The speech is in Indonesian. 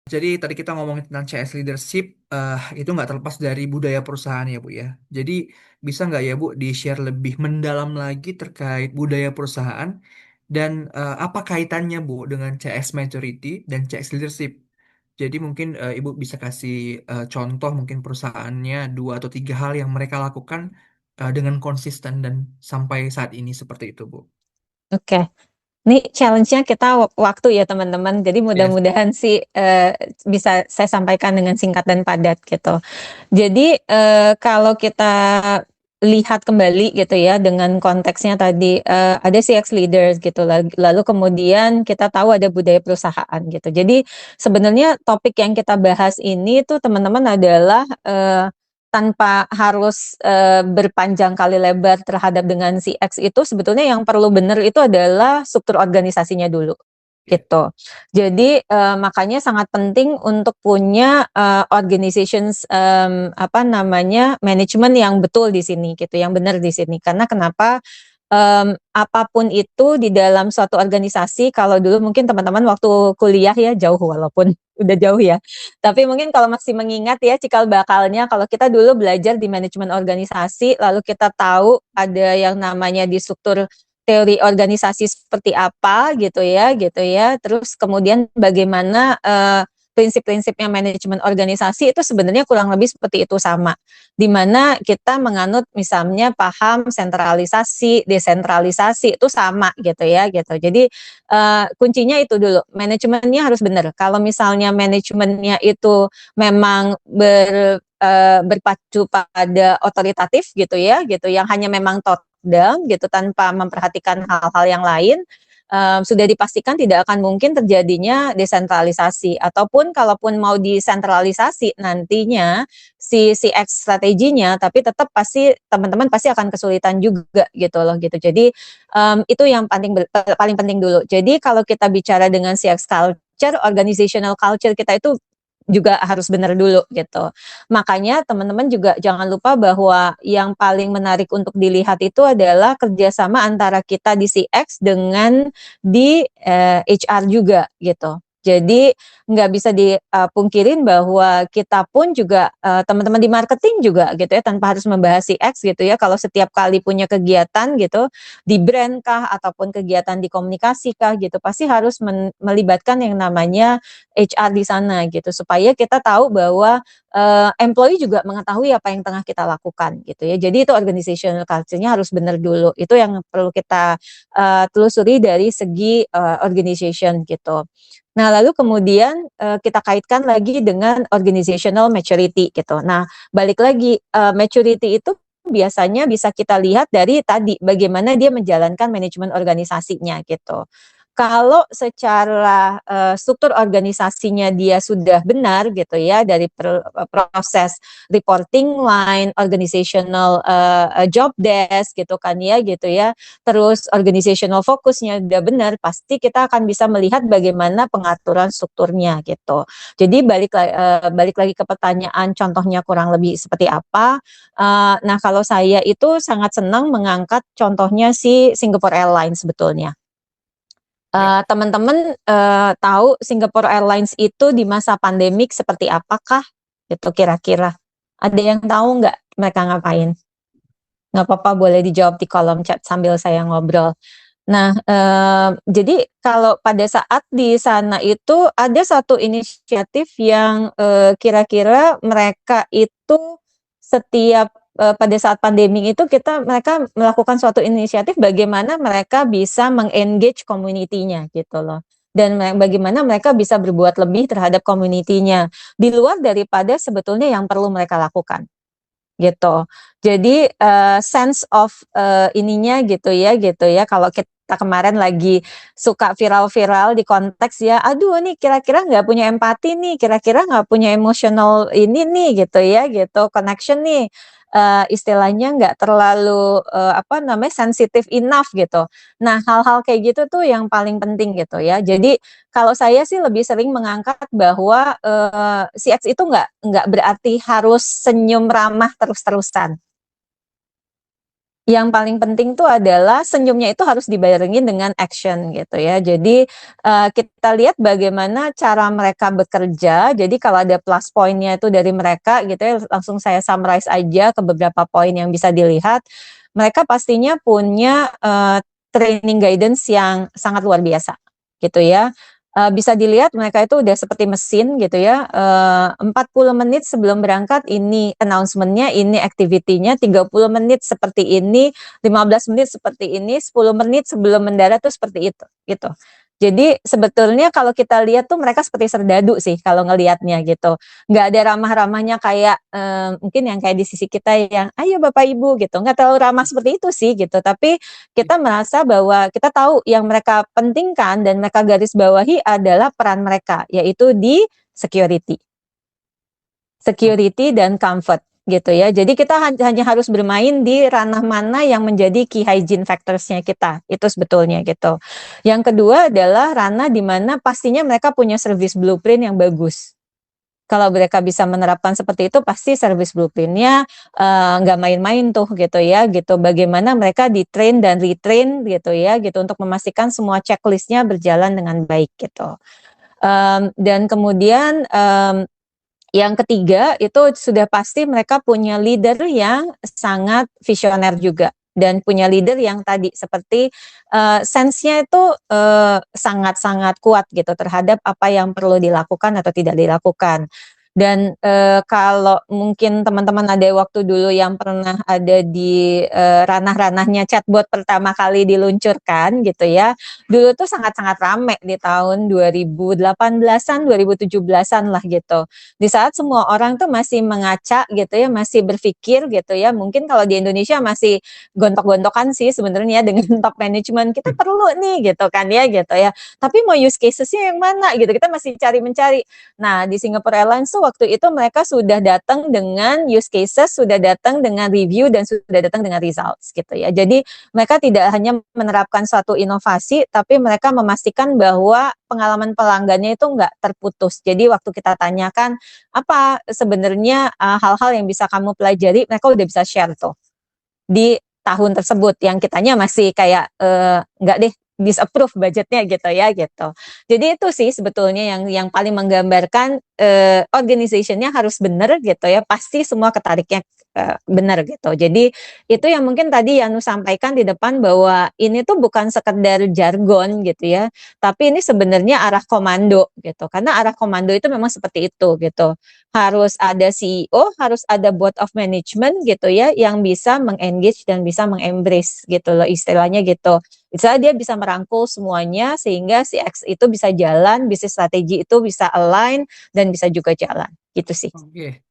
Jadi tadi kita ngomongin tentang CS leadership, itu nggak terlepas dari budaya perusahaan ya Bu ya. Jadi bisa nggak ya Bu di-share lebih mendalam lagi terkait budaya perusahaan dan apa kaitannya Bu dengan CS maturity dan CS leadership? Jadi mungkin Ibu bisa kasih contoh mungkin perusahaannya dua atau tiga hal yang mereka lakukan dengan konsisten dan sampai saat ini seperti itu Bu. Oke, ini challenge-nya kita waktu ya teman-teman. Jadi Yes. mudah-mudahan sih bisa saya sampaikan dengan singkat dan padat gitu. Jadi kalau kita lihat kembali gitu ya dengan konteksnya tadi ada CX leaders gitu, lalu kemudian kita tahu ada budaya perusahaan gitu. Jadi sebenarnya topik yang kita bahas ini tuh teman-teman adalah tanpa harus berpanjang kali lebar terhadap dengan CX itu sebetulnya yang perlu benar itu adalah struktur organisasinya dulu gitu. Jadi makanya sangat penting untuk punya organizations apa namanya manajemen yang betul di sini gitu, yang benar di sini. Karena kenapa? Apapun itu di dalam suatu organisasi, kalau dulu mungkin teman-teman waktu kuliah ya jauh walaupun udah jauh ya. Tapi mungkin kalau masih mengingat ya cikal bakalnya, kalau kita dulu belajar di manajemen organisasi, lalu kita tahu ada yang namanya di struktur teori organisasi seperti apa gitu ya. Terus kemudian bagaimana prinsip-prinsipnya manajemen organisasi itu sebenarnya kurang lebih seperti itu sama. Di mana kita menganut misalnya paham sentralisasi, desentralisasi itu sama gitu ya gitu. Jadi kuncinya itu dulu, manajemennya harus benar. Kalau misalnya manajemennya itu memang berpacu pada otoritatif gitu, yang hanya memang top down gitu tanpa memperhatikan hal-hal yang lain, sudah dipastikan tidak akan mungkin terjadinya desentralisasi ataupun kalaupun mau desentralisasi nantinya si CX strateginya, tapi tetap pasti teman-teman pasti akan kesulitan juga gitu loh gitu. Jadi itu yang paling penting dulu. Jadi kalau kita bicara dengan CX culture, organizational culture kita itu juga harus benar dulu gitu. Makanya teman-teman juga jangan lupa bahwa yang paling menarik untuk dilihat itu adalah kerjasama antara kita di CX dengan di HR juga gitu. Jadi nggak bisa dipungkirin bahwa kita pun juga teman-teman di marketing juga gitu ya tanpa harus membahas CX gitu ya. Kalau setiap kali punya kegiatan gitu di brand kah ataupun kegiatan di komunikasi kah gitu pasti harus melibatkan yang namanya HR di sana gitu supaya kita tahu bahwa employee juga mengetahui apa yang tengah kita lakukan gitu ya. Jadi itu organizational culture-nya harus benar dulu. Itu yang perlu kita telusuri dari segi organization gitu. Nah, lalu kemudian kita kaitkan lagi dengan organizational maturity gitu. Nah, balik lagi maturity itu biasanya bisa kita lihat dari tadi bagaimana dia menjalankan manajemen organisasinya gitu. Kalau secara struktur organisasinya dia sudah benar gitu ya dari proses reporting line, organizational job desk gitu kan ya gitu ya. Terus organizational fokusnya sudah benar, pasti kita akan bisa melihat bagaimana pengaturan strukturnya gitu. Jadi balik lagi ke pertanyaan contohnya kurang lebih seperti apa. Nah kalau saya itu sangat senang mengangkat contohnya si Singapore Airlines sebetulnya. Ya. Teman-teman tahu Singapore Airlines itu di masa pandemik seperti apakah? Gitu kira-kira. Ada yang tahu nggak mereka ngapain? Nggak apa-apa boleh dijawab di kolom chat sambil saya ngobrol. Nah, jadi kalau pada saat di sana itu ada satu inisiatif yang kira-kira mereka itu setiap pada saat pandemi itu mereka melakukan suatu inisiatif bagaimana mereka bisa mengengage community-nya gitu loh. Dan bagaimana mereka bisa berbuat lebih terhadap community-nya di luar daripada sebetulnya yang perlu mereka lakukan gitu. Jadi sense of ininya gitu ya kalau kita kemarin lagi suka viral-viral di konteks ya, aduh nih kira-kira nggak punya empati nih, kira-kira nggak punya emotional ini nih gitu ya gitu, connection nih. Istilahnya nggak terlalu apa namanya sensitif enough gitu. Nah hal-hal kayak gitu tuh yang paling penting gitu ya. Jadi kalau saya sih lebih sering mengangkat bahwa CX itu nggak berarti harus senyum ramah terus-terusan Yang paling penting tuh adalah senyumnya itu harus dibarengin dengan action gitu ya. Jadi kita lihat bagaimana cara mereka bekerja. Jadi kalau ada plus poinnya itu dari mereka gitu ya, langsung saya summarize aja ke beberapa poin yang bisa dilihat. Mereka pastinya punya training guidance yang sangat luar biasa gitu ya. Bisa dilihat mereka itu udah seperti mesin gitu ya. 40 menit sebelum berangkat ini announcement-nya, ini activity-nya, 30 menit seperti ini, 15 menit seperti ini, 10 menit sebelum mendarat tuh seperti itu gitu. Jadi sebetulnya kalau kita lihat tuh mereka seperti serdadu sih kalau ngelihatnya gitu. Nggak ada ramah-ramahnya kayak mungkin yang kayak di sisi kita yang ayo Bapak Ibu gitu. Nggak terlalu ramah seperti itu sih gitu. Tapi kita merasa bahwa kita tahu yang mereka pentingkan dan mereka garis bawahi adalah peran mereka, yaitu di security. Security dan comfort gitu ya. Jadi kita hanya harus bermain di ranah mana yang menjadi key hygiene factors-nya kita. Itu sebetulnya gitu. Yang kedua adalah ranah di mana pastinya mereka punya service blueprint yang bagus. Kalau mereka bisa menerapkan seperti itu, pasti service blueprint-nya nggak main-main tuh gitu ya, gitu. Bagaimana mereka di-train dan retrain gitu ya, gitu untuk memastikan semua checklist-nya berjalan dengan baik gitu. Dan kemudian yang ketiga itu sudah pasti mereka punya leader yang sangat visioner juga dan punya leader yang tadi seperti sense-nya itu sangat-sangat kuat gitu terhadap apa yang perlu dilakukan atau tidak dilakukan. Dan kalau mungkin teman-teman ada waktu dulu yang pernah ada di ranah-ranahnya chatbot pertama kali diluncurkan gitu ya. Dulu tuh sangat-sangat rame di tahun 2018-an, 2017-an lah gitu. Di saat semua orang tuh masih mengaca gitu ya, masih berpikir gitu ya. Mungkin kalau di Indonesia masih gontok-gontokan sih sebenarnya dengan top management kita perlu nih gitu kan ya gitu ya. Tapi mau use cases-nya yang mana gitu. Kita masih cari mencari. Nah, di Singapore Airlines tuh waktu itu mereka sudah datang dengan use cases, sudah datang dengan review dan sudah datang dengan results gitu ya. Jadi mereka tidak hanya menerapkan suatu inovasi, tapi mereka memastikan bahwa pengalaman pelanggannya itu nggak terputus. Jadi waktu kita tanyakan apa sebenarnya hal-hal yang bisa kamu pelajari, mereka udah bisa share tuh di tahun tersebut yang kitanya masih kayak nggak deh disapprove budgetnya gitu ya gitu. Jadi itu sih sebetulnya yang paling menggambarkan organization-nya harus benar gitu ya. Pasti semua ketariknya benar gitu. Jadi itu yang mungkin tadi Yanu sampaikan di depan bahwa ini tuh bukan sekedar jargon gitu ya, tapi ini sebenarnya arah komando gitu. Karena arah komando itu memang seperti itu gitu. Harus ada CEO, harus ada board of management gitu ya yang bisa mengengage dan bisa mengembrace gitu loh istilahnya gitu. Misalnya dia bisa merangkul semuanya sehingga si X itu bisa jalan, bisnis strategi itu bisa align dan bisa juga jalan gitu sih. Oke.